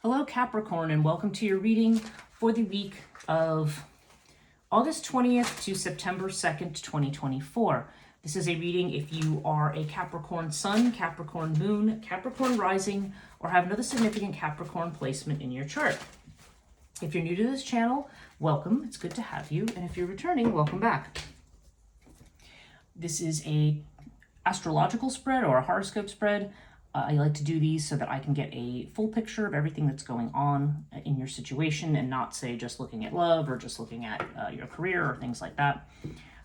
Hello Capricorn, and welcome to your reading for the week of August 20th to September 2nd, 2024. This is a reading if you are a Capricorn Sun, Capricorn Moon, Capricorn Rising, or have another significant Capricorn placement in your chart. If you're new to this channel, welcome. It's good to have you. And if you're returning, welcome back. This is a astrological spread or a horoscope spread. I like to do these so that I can get a full picture of everything that's going on in your situation and not say just looking at love or just looking at your career or things like that.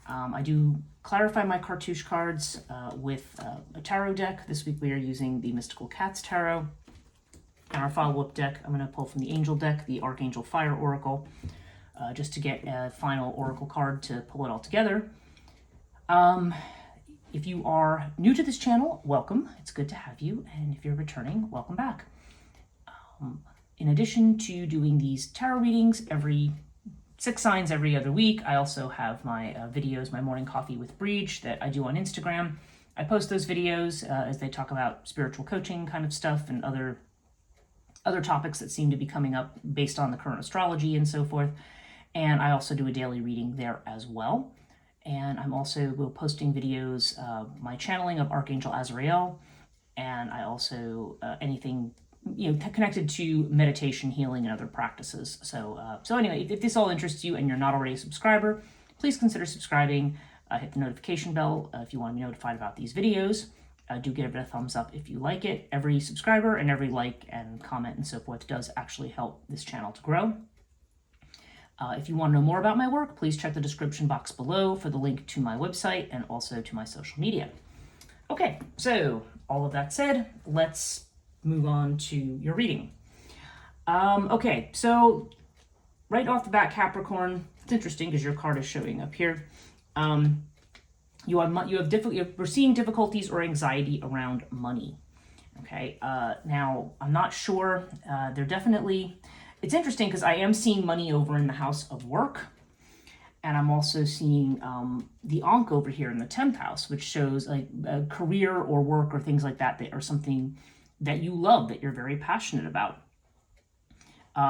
I do clarify my cartouche cards with a tarot deck. This week we are using the Mystical Cats Tarot. And our follow-up deck, I'm going to pull from the Angel deck, the Archangel Fire Oracle, just to get a final oracle card to pull it all together. If you are new to this channel, welcome. It's good to have you. And if you're returning, welcome back. In addition to doing these tarot readings every 6 signs every other week, I also have my videos, my morning coffee with Breach that I do on Instagram. I post those videos as they talk about spiritual coaching kind of stuff and other topics that seem to be coming up based on the current astrology and so forth. And I also do a daily reading there as well. And I'm also posting videos, my channeling of Archangel Azrael, and I also anything connected to meditation, healing, and other practices. So anyway, if this all interests you and you're not already a subscriber, please consider subscribing. Hit the notification bell if you want to be notified about these videos. Do give it a thumbs up if you like it. Every subscriber and every like and comment and so forth does actually help this channel to grow. If you want to know more about my work, please check the description box below for the link to my website and also to my social media. Okay, so all of that said, let's move on to your reading. Okay, so right off the bat, Capricorn, it's interesting because your card is showing up here. We're seeing difficulties or anxiety around money. Okay, now I'm not sure. It's interesting because I am seeing money over in the house of work, and I'm also seeing the Ankh over here in the 10th house, which shows like a career or work or things like that are something that you love, that you're very passionate about.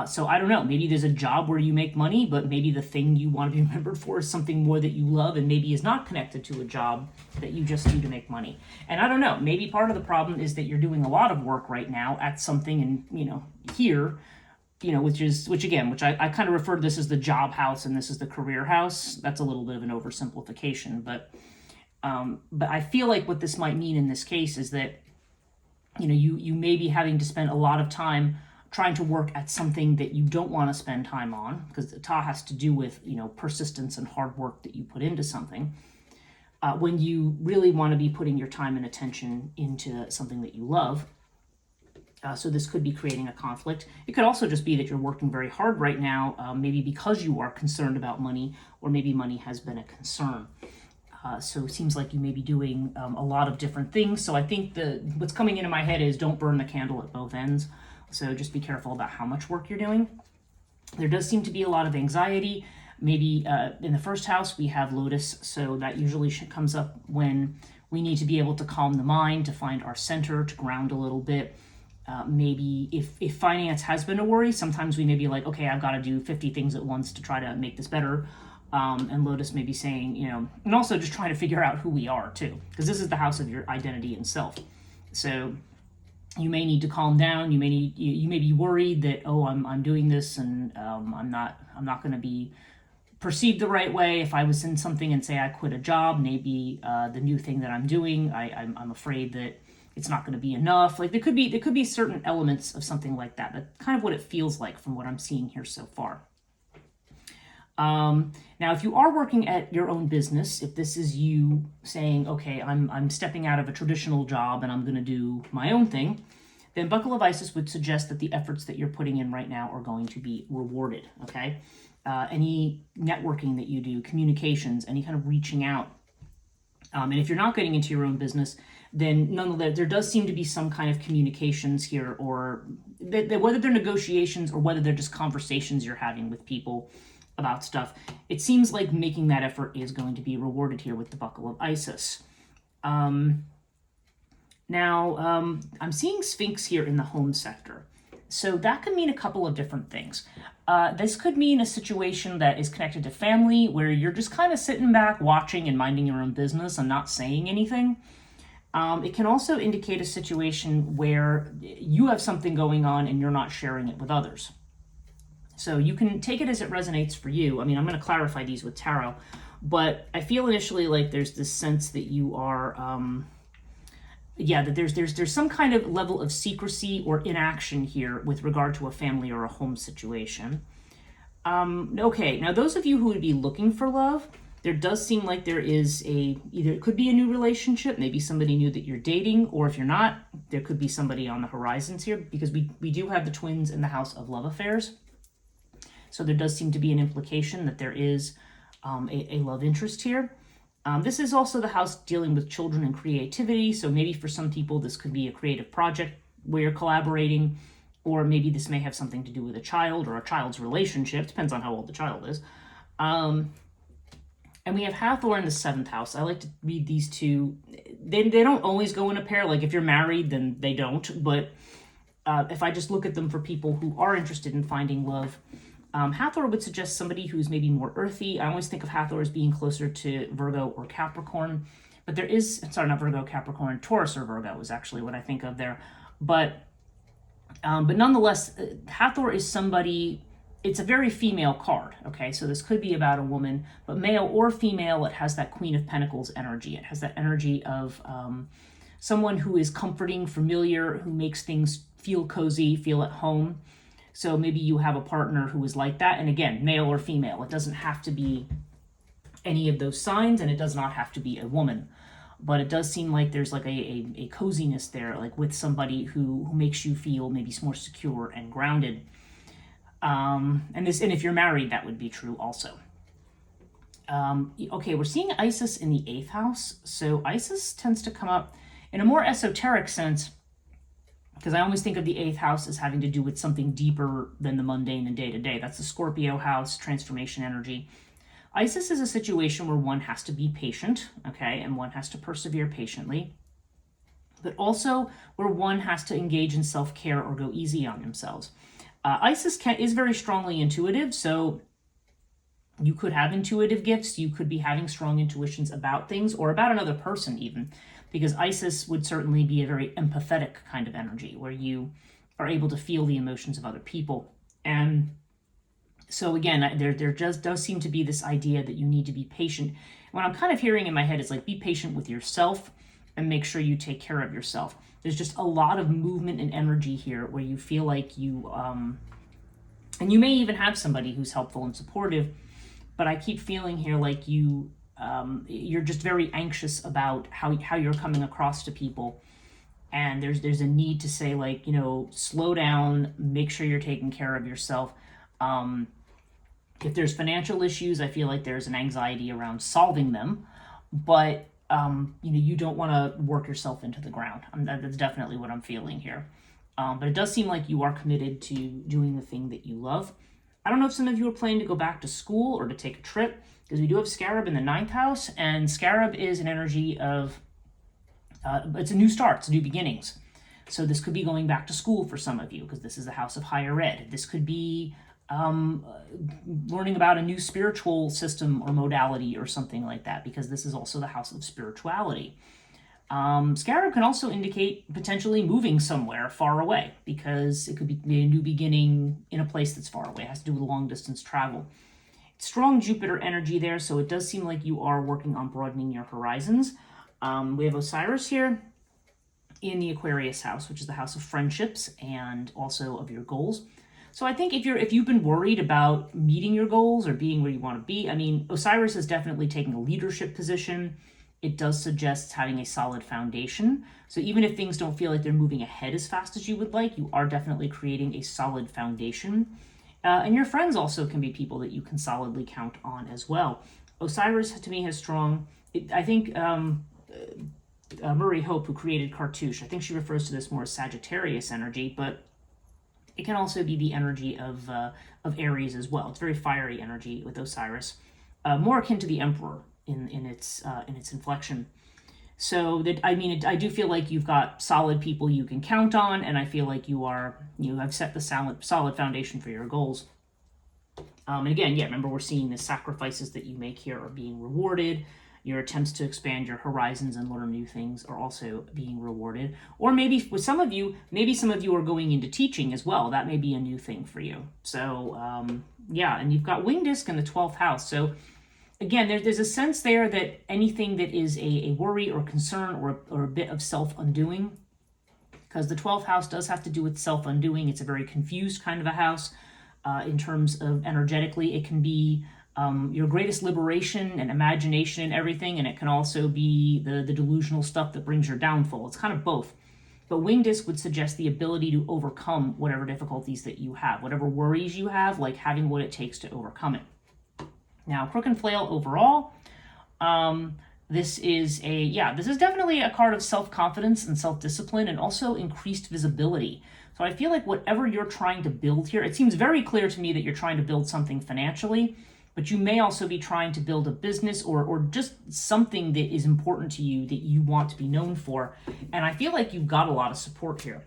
So I don't know, maybe there's a job where you make money, but maybe the thing you want to be remembered for is something more that you love and maybe is not connected to a job that you just do to make money. And I don't know, maybe part of the problem is that you're doing a lot of work right now at something and, here, which I kind of refer to this as the job house and this is the career house. That's a little bit of an oversimplification, but I feel like what this might mean in this case is that, you may be having to spend a lot of time trying to work at something that you don't want to spend time on, because the Ta has to do with, persistence and hard work that you put into something, when you really want to be putting your time and attention into something that you love. So this could be creating a conflict. It could also just be that you're working very hard right now, maybe because you are concerned about money, or maybe money has been a concern. So it seems like you may be doing a lot of different things. So I think what's coming into my head is don't burn the candle at both ends. So just be careful about how much work you're doing. There does seem to be a lot of anxiety. Maybe in the first house we have Lotus, so that usually comes up when we need to be able to calm the mind, to find our center, to ground a little bit. Maybe if finance has been a worry, sometimes we may be like, okay, I've got to do 50 things at once to try to make this better. And Lotus may be saying, and also just trying to figure out who we are too, because this is the house of your identity and self. So you may need to calm down. You may be worried that, I'm doing this and I'm not going to be perceived the right way. If I was in something and say I quit a job, maybe the new thing that I'm doing, I'm afraid that it's not going to be enough. Like there could be certain elements of something like that. That's kind of what it feels like from what I'm seeing here so far. Now, if you are working at your own business, if this is you saying, okay, I'm stepping out of a traditional job and I'm going to do my own thing, then Buckle of Isis would suggest that the efforts that you're putting in right now are going to be rewarded, okay? Any networking that you do, communications, any kind of reaching out. And if you're not getting into your own business, then nonetheless, there does seem to be some kind of communications here, or whether they're negotiations or whether they're just conversations you're having with people about stuff. It seems like making that effort is going to be rewarded here with the Buckle of Isis. Now, I'm seeing Sphinx here in the home sector. So that could mean a couple of different things. This could mean a situation that is connected to family where you're just kind of sitting back watching and minding your own business and not saying anything. It can also indicate a situation where you have something going on and you're not sharing it with others. So you can take it as it resonates for you. I mean, I'm going to clarify these with tarot, but I feel initially like there's this sense that you are, that there's some kind of level of secrecy or inaction here with regard to a family or a home situation. Okay, now those of you who would be looking for love, there does seem like there is either it could be a new relationship, maybe somebody new that you're dating, or if you're not, there could be somebody on the horizons here, because we do have the twins in the house of love affairs. So there does seem to be an implication that there is a love interest here. This is also the house dealing with children and creativity. So maybe for some people, this could be a creative project where you're collaborating, or maybe this may have something to do with a child or a child's relationship. Depends on how old the child is. And we have Hathor in the 7th house. I like to read these two. They don't always go in a pair. Like if you're married, then they don't. But if I just look at them for people who are interested in finding love, Hathor would suggest somebody who's maybe more earthy. I always think of Hathor as being closer to Virgo or Capricorn. But there is, sorry, not Virgo, Capricorn, Taurus or Virgo is actually what I think of there. But nonetheless, Hathor is somebody, it's a very female card, okay? So this could be about a woman, but male or female, it has that Queen of Pentacles energy. It has that energy of someone who is comforting, familiar, who makes things feel cozy, feel at home. So maybe you have a partner who is like that. And again, male or female, it doesn't have to be any of those signs, and it does not have to be a woman. But it does seem like there's like a coziness there, like with somebody who makes you feel maybe more secure and grounded. And if you're married, that would be true also. Okay, we're seeing Isis in the 8th house. So Isis tends to come up in a more esoteric sense, because I always think of the 8th house as having to do with something deeper than the mundane and day-to-day. That's the Scorpio house, transformation energy. Isis is a situation where one has to be patient, okay, and one has to persevere patiently, but also where one has to engage in self-care or go easy on themselves. Isis is very strongly intuitive, so you could have intuitive gifts. You could be having strong intuitions about things or about another person even, because Isis would certainly be a very empathetic kind of energy where you are able to feel the emotions of other people. And so again, there just does seem to be this idea that you need to be patient. What I'm kind of hearing in my head is like, be patient with yourself and make sure you take care of yourself. There's just a lot of movement and energy here where you feel like you, and you may even have somebody who's helpful and supportive, but I keep feeling here like you're just very anxious about how you're coming across to people. And there's a need to say, like, slow down, make sure you're taking care of yourself. If there's financial issues, I feel like there's an anxiety around solving them, but you don't want to work yourself into the ground. That's definitely what I'm feeling here. But it does seem like you are committed to doing the thing that you love. I don't know if some of you are planning to go back to school or to take a trip, because we do have Scarab in the 9th house, and Scarab is an energy of, it's a new start, it's new beginnings. So this could be going back to school for some of you, because this is the house of higher ed. This could be learning about a new spiritual system or modality or something like that, because this is also the house of spirituality. Scarab can also indicate potentially moving somewhere far away, because it could be a new beginning in a place that's far away. It has to do with long distance travel. Strong Jupiter energy there, so it does seem like you are working on broadening your horizons. We have Osiris here in the Aquarius house, which is the house of friendships and also of your goals. So I think if you've been worried about meeting your goals or being where you want to be, I mean, Osiris is definitely taking a leadership position. It does suggest having a solid foundation. So even if things don't feel like they're moving ahead as fast as you would like, you are definitely creating a solid foundation. And your friends also can be people that you can solidly count on as well. Osiris, to me, has strong, I think Murray Hope, who created Cartouche, I think she refers to this more as Sagittarius energy, but it can also be the energy of Aries as well. It's very fiery energy with Osiris, more akin to the Emperor in its inflection. So that, I mean, I do feel like you've got solid people you can count on, and I feel like you have set the solid foundation for your goals. And again, yeah, remember, we're seeing the sacrifices that you make here are being rewarded. Your attempts to expand your horizons and learn new things are also being rewarded. Or maybe with some of you are going into teaching as well. That may be a new thing for you. So yeah, and you've got wing disc in the 12th house. So again, there's a sense there that anything that is a worry or concern or a bit of self-undoing, because the 12th house does have to do with self-undoing. It's a very confused kind of a house in terms of energetically. It can be your greatest liberation and imagination and everything, and it can also be the delusional stuff that brings your downfall. It's kind of both. But wing disc would suggest the ability to overcome whatever difficulties that you have, whatever worries you have, like having what it takes to overcome it. Now, crook and flail overall, this is definitely a card of self-confidence and self-discipline, and also increased visibility. So I feel like whatever you're trying to build here, it seems very clear to me that you're trying to build something financially, but you may also be trying to build a business or just something that is important to you that you want to be known for. And I feel like you've got a lot of support here.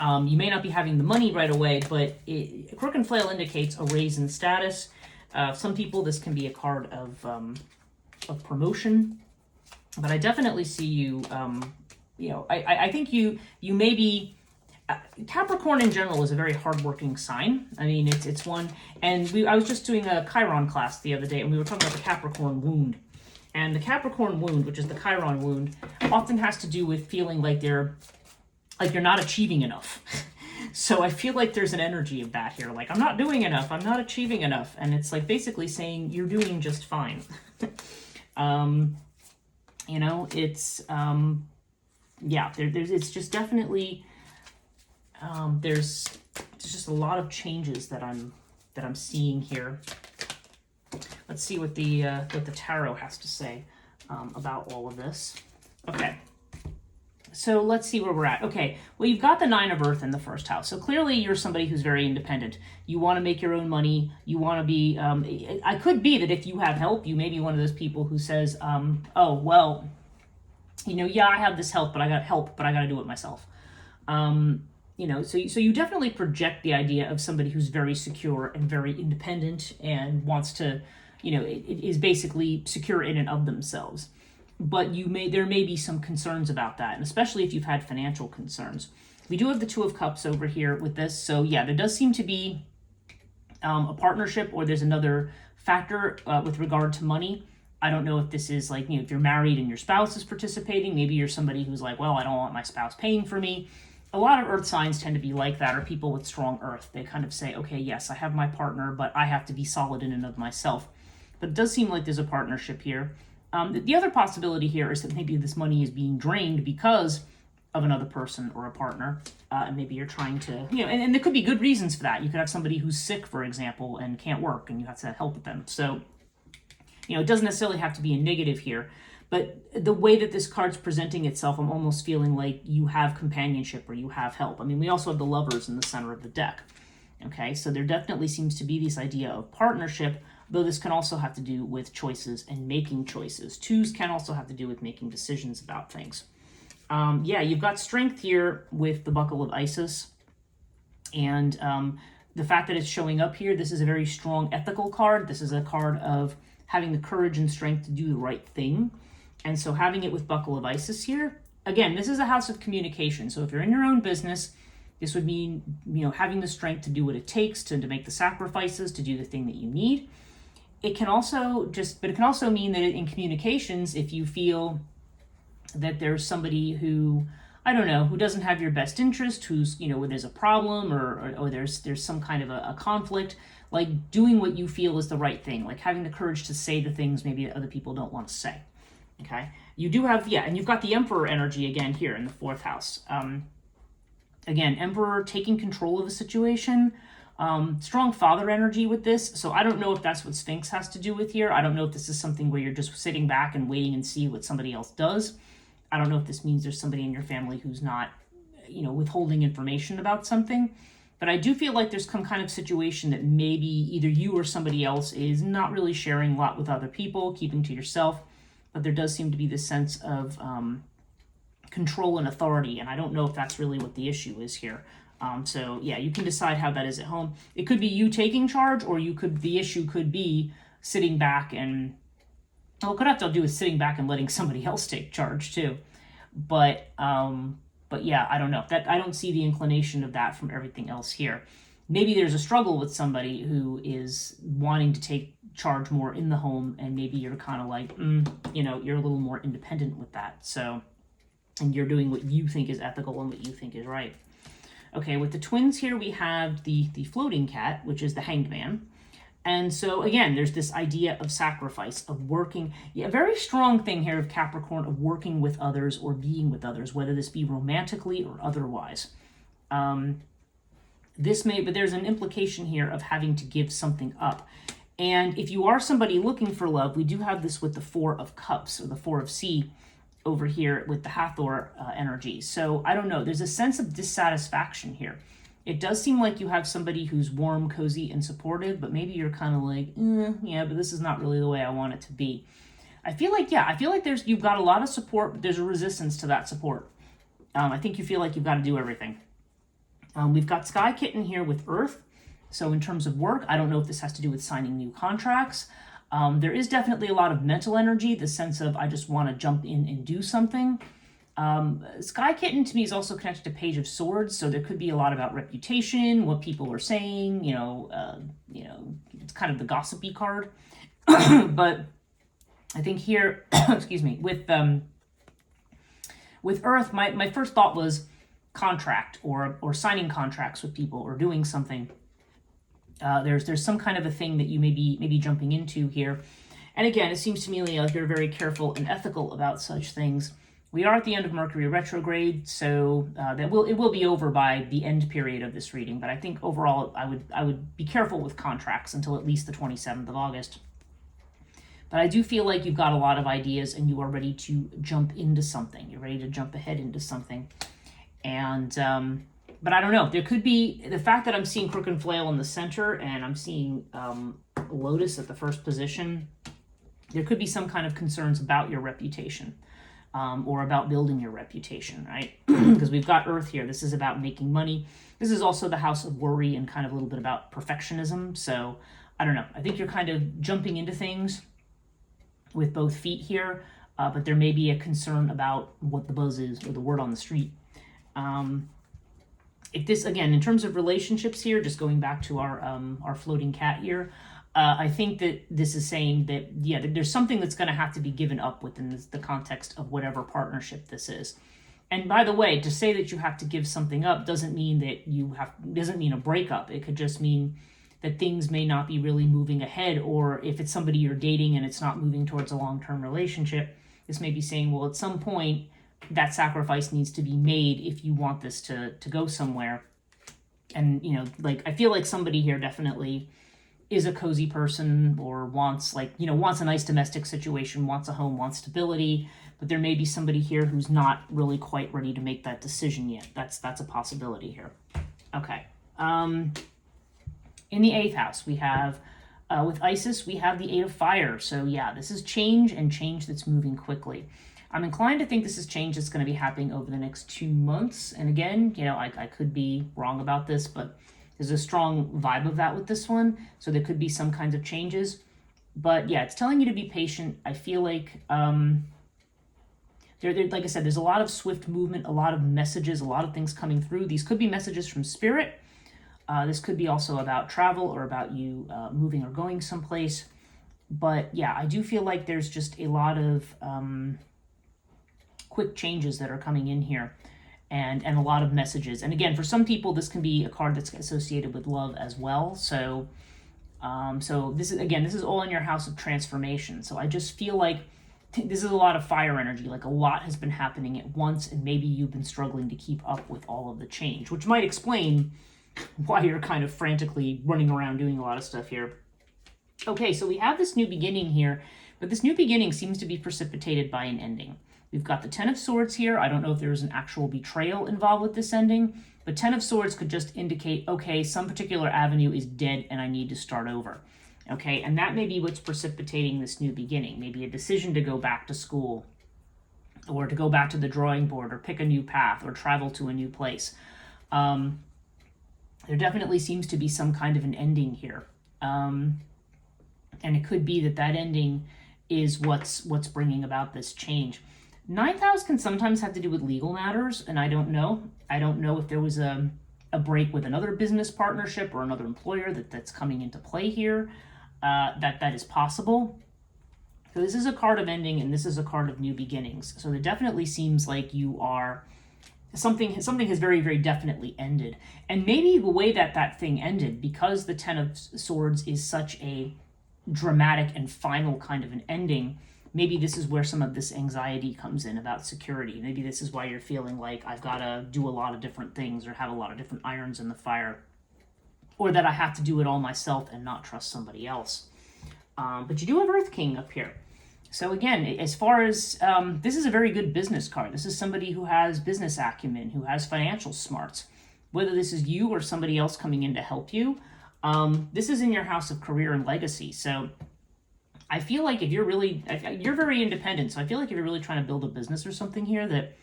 You may not be having the money right away, but crook and flail indicates a raise in status. Some people, this can be a card of promotion, but I definitely see you, I think you may be, Capricorn in general is a very hardworking sign. I mean, it's one, and I was just doing a Chiron class the other day, and we were talking about the Capricorn wound. And the Capricorn wound, which is the Chiron wound, often has to do with feeling like you're not achieving enough. So I feel like there's an energy of that here. Like, I'm not doing enough. I'm not achieving enough. And it's like basically saying you're doing just fine. It's just definitely, there's just a lot of changes that I'm seeing here. Let's see what the tarot has to say about all of this. Okay. So let's see where we're at. Okay, well, you've got the 9 of Earth in the first house. So clearly you're somebody who's very independent. You want to make your own money. You want to be, I could be that if you have help, you may be one of those people who says, oh, well, I have this help, but I got to do it myself. So you definitely project the idea of somebody who's very secure and very independent and wants to, is basically secure in and of themselves. But there may be some concerns about that, and especially if you've had financial concerns. We do have the 2 of Cups over here with this, so yeah, there does seem to be a partnership, or there's another factor with regard to money. I don't know if this is like, if you're married and your spouse is participating, maybe you're somebody who's like, well, I don't want my spouse paying for me. A lot of Earth signs tend to be like that, or people with strong Earth. They kind of say, okay, yes, I have my partner, but I have to be solid in and of myself. But it does seem like there's a partnership here. The other possibility here is that maybe this money is being drained because of another person or a partner, and maybe you're trying to, and there could be good reasons for that. You could have somebody who's sick, for example, and can't work, and you have to help with them. So, it doesn't necessarily have to be a negative here, but the way that this card's presenting itself, I'm almost feeling like you have companionship or you have help. I mean, we also have the Lovers in the center of the deck. Okay, so there definitely seems to be this idea of partnership, though this can also have to do with choices and making choices. 2s can also have to do with making decisions about things. You've got strength here with the Buckle of Isis. And the fact that it's showing up here, this is a very strong ethical card. This is a card of having the courage and strength to do the right thing. And so having it with Buckle of Isis here, again, this is a house of communication. So if you're in your own business, this would mean, having the strength to do what it takes to make the sacrifices, to do the thing that you need. It can also mean that in communications, if you feel that there's somebody who, who doesn't have your best interest, who's, where there's a problem or there's some kind of a conflict, like doing what you feel is the right thing, like having the courage to say the things maybe that other people don't want to say. Okay. You do have, and you've got the Emperor energy again here in the 4th house. Again, Emperor taking control of a situation. Strong father energy with this. So I don't know if that's what Sphinx has to do with here. I don't know if this is something where you're just sitting back and waiting and see what somebody else does. I don't know if this means there's somebody in your family who's not, withholding information about something. But I do feel like there's some kind of situation that maybe either you or somebody else is not really sharing a lot with other people, keeping to yourself. but there does seem to be this sense of control and authority, and I don't know if that's really what the issue is here. So yeah, you can decide how that is at home. It could be you taking charge, or the issue could be sitting back and, well, it could have to do with sitting back and letting somebody else take charge too. But yeah, I don't know. That I don't see the inclination of that from everything else here. Maybe there's a struggle with somebody who is wanting to take charge more in the home, and maybe you're kind of like, you're a little more independent with that. So, and you're doing what you think is ethical and what you think is right. Okay, with the twins here, we have the floating cat, which is the Hanged Man. And so again, there's this idea of sacrifice, of working, a very strong thing here of Capricorn, of working with others or being with others, whether this be romantically or otherwise. But there's an implication here of having to give something up. And if you are somebody looking for love, we do have this with the Four of Cups, or the Four of Sea over here with the Hathor energy. So I don't know, there's a sense of dissatisfaction here. It does seem like you have somebody who's warm, cozy, and supportive, but maybe you're kind of like, yeah, but this is not really the way I want it to be. I feel like you've got a lot of support, but there's a resistance to that support. I think you feel like you've got to do everything. We've got Sky Kitten here with Earth. So in terms of work, I don't know if this has to do with signing new contracts. There is definitely a lot of mental energy, the sense of I just want to jump in and do something. Sky Kitten to me is also connected to Page of Swords, so there could be a lot about reputation, what people are saying, it's kind of the gossipy card. But I think here, excuse me, with Earth, my first thought was contract or signing contracts with people or doing something. There's some kind of a thing that you may be jumping into here. And again, it seems to me like you're very careful and ethical about such things. We are at the end of Mercury retrograde, so it will be over by the end period of this reading. But I think overall, I would be careful with contracts until at least the 27th of August. But I do feel like you've got a lot of ideas and you are ready to jump into something. You're ready to jump ahead into something. And but I don't know. There could be the fact that I'm seeing Crook and Flail in the center, and I'm seeing Lotus at the first position. There could be some kind of concerns about your reputation. Or about building your reputation, right? Because we've got Earth here. This is about making money. This is also the house of worry and kind of a little bit about perfectionism. So I don't know. I think you're kind of jumping into things with both feet here, but there may be a concern about what the buzz is or the word on the street. If this, again, in terms of relationships here, just going back to our floating cat here, I think that this is saying that, yeah, there's something that's going to have to be given up within the context of whatever partnership this is. And by the way, to say that you have to give something up doesn't mean a breakup. It could just mean that things may not be really moving ahead, or if it's somebody you're dating and it's not moving towards a long-term relationship, this may be saying, well, at some point, that sacrifice needs to be made if you want this to go somewhere. And, I feel like somebody here definitely is a cozy person or wants a nice domestic situation, wants a home, wants stability, but there may be somebody here who's not really quite ready to make that decision yet. That's a possibility here. Okay. In the 8th house, we have, with Isis, we have the 8 of Fire. So yeah, this is change, and change that's moving quickly. I'm inclined to think this is change that's going to be happening over the next 2 months. And again, I could be wrong about this, but there's a strong vibe of that with this one. So there could be some kinds of changes. But yeah, it's telling you to be patient. I feel like, like I said, there's a lot of swift movement, a lot of messages, a lot of things coming through. These could be messages from spirit. This could be also about travel or about you moving or going someplace. But yeah, I do feel like there's just a lot of quick changes that are coming in here. And a lot of messages. And again, for some people, this can be a card that's associated with love as well. So this is all in your house of transformation. So I just feel like this is a lot of fire energy. Like a lot has been happening at once, and maybe you've been struggling to keep up with all of the change, which might explain why you're kind of frantically running around doing a lot of stuff here. Okay, so we have this new beginning here, but this new beginning seems to be precipitated by an ending. We've got the 10 of Swords here. I don't know if there's an actual betrayal involved with this ending, but 10 of Swords could just indicate, okay, some particular avenue is dead and I need to start over. Okay, and that may be what's precipitating this new beginning. Maybe a decision to go back to school, or to go back to the drawing board, or pick a new path, or travel to a new place. There definitely seems to be some kind of an ending here. And it could be that that ending is what's bringing about this change. Ninth house can sometimes have to do with legal matters, and I don't know. I don't know if there was a break with another business partnership or another employer that's coming into play here. That is possible. So this is a card of ending, and this is a card of new beginnings. So it definitely seems like you are something has very, very definitely ended. And maybe the way that thing ended, because the Ten of Swords is such a dramatic and final kind of an ending, maybe this is where some of this anxiety comes in about security. Maybe this is why you're feeling like I've got to do a lot of different things, or have a lot of different irons in the fire, or that I have to do it all myself and not trust somebody else. But you do have Earth King up here. So again, as far as, this is a very good business card. This is somebody who has business acumen, who has financial smarts. Whether this is you or somebody else coming in to help you, this is in your house of career and legacy. So I feel like if you're very independent. So I feel like if you're really trying to build a business or something here, that,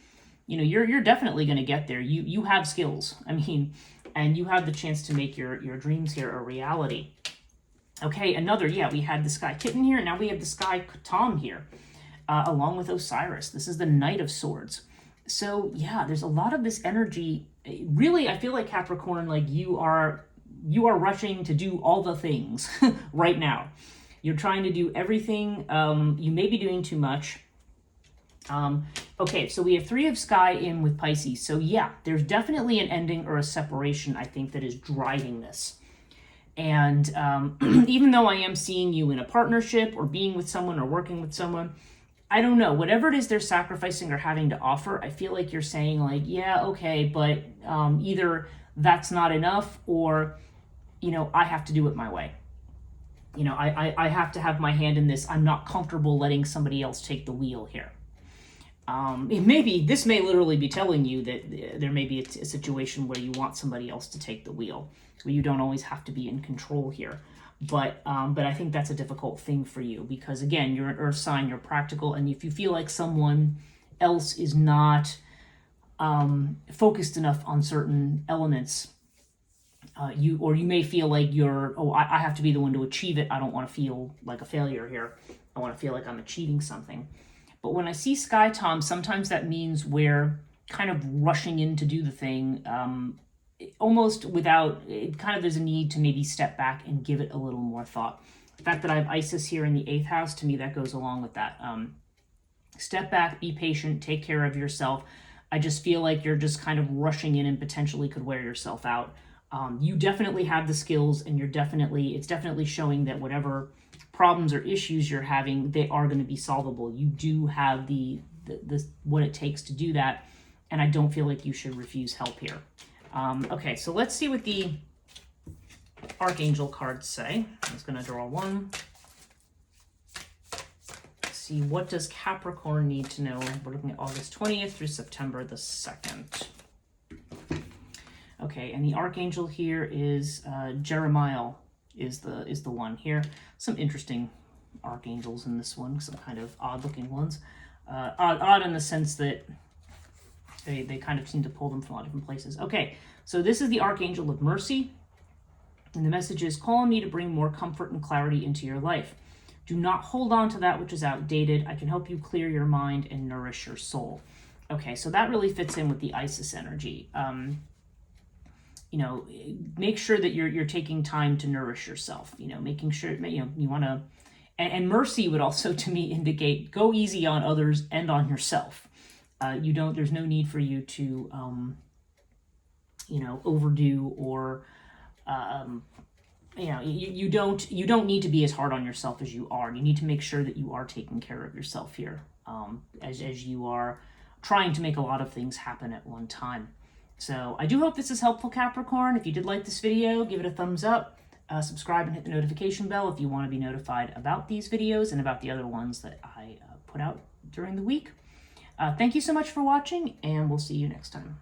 you know, you're definitely going to get there. You have skills. I mean, and you have the chance to make your dreams here a reality. Okay, we had the Sky Kitten here, and now we have the Sky Tom here, along with Osiris. This is the Knight of Swords. So yeah, there's a lot of this energy. Really, I feel like Capricorn, like you are rushing to do all the things right now. You're trying to do everything. You may be doing too much. Okay, so we have Three of Sky in with Pisces. So yeah, there's definitely an ending or a separation, I think, that is driving this. And even though I am seeing you in a partnership or being with someone or working with someone, I don't know, whatever it is they're sacrificing or having to offer, I feel like you're saying like, yeah, okay, but either that's not enough, or, you know, I have to do it my way. You know, I have to have my hand in this. I'm not comfortable letting somebody else take the wheel here. This may literally be telling you that there may be a situation where you want somebody else to take the wheel. So you don't always have to be in control here. But I think that's a difficult thing for you, because again, you're an earth sign, you're practical, and if you feel like someone else is not focused enough on certain elements, you may feel like I have to be the one to achieve it. I don't want to feel like a failure here. I want to feel like I'm achieving something. But when I see Sky Tom, sometimes that means we're kind of rushing in to do the thing, almost without, there's a need to maybe step back and give it a little more thought. The fact that I have Isis here in the 8th house, to me, that goes along with that. Step back, be patient, take care of yourself. I just feel like you're just kind of rushing in and potentially could wear yourself out. You definitely have the skills, and it's definitely showing that whatever problems or issues you're having, they are going to be solvable. You do have the what it takes to do that, and I don't feel like you should refuse help here. Okay, so let's see what the Archangel cards say. I'm just going to draw one. Let's see, what does Capricorn need to know? We're looking at August 20th through September the 2nd. Okay, and the Archangel here is Jeremiah is the one here. Some interesting archangels in this one, some kind of odd-looking ones. Odd in the sense that they kind of seem to pull them from a lot of different places. Okay, so this is the Archangel of Mercy, and the message is, call on me to bring more comfort and clarity into your life. Do not hold on to that which is outdated. I can help you clear your mind and nourish your soul. Okay, so that really fits in with the Isis energy. You know, make sure that you're taking time to nourish yourself, you know, making sure, you know, you want to, and mercy would also, to me, indicate go easy on others and on yourself. There's no need for you to, you know, overdo, or, you know, you don't need to be as hard on yourself as you are. You need to make sure that you are taking care of yourself here, as you are trying to make a lot of things happen at one time. So I do hope this is helpful, Capricorn. If you did like this video, give it a thumbs up, subscribe and hit the notification bell if you want to be notified about these videos and about the other ones that I put out during the week. Thank you so much for watching, and we'll see you next time.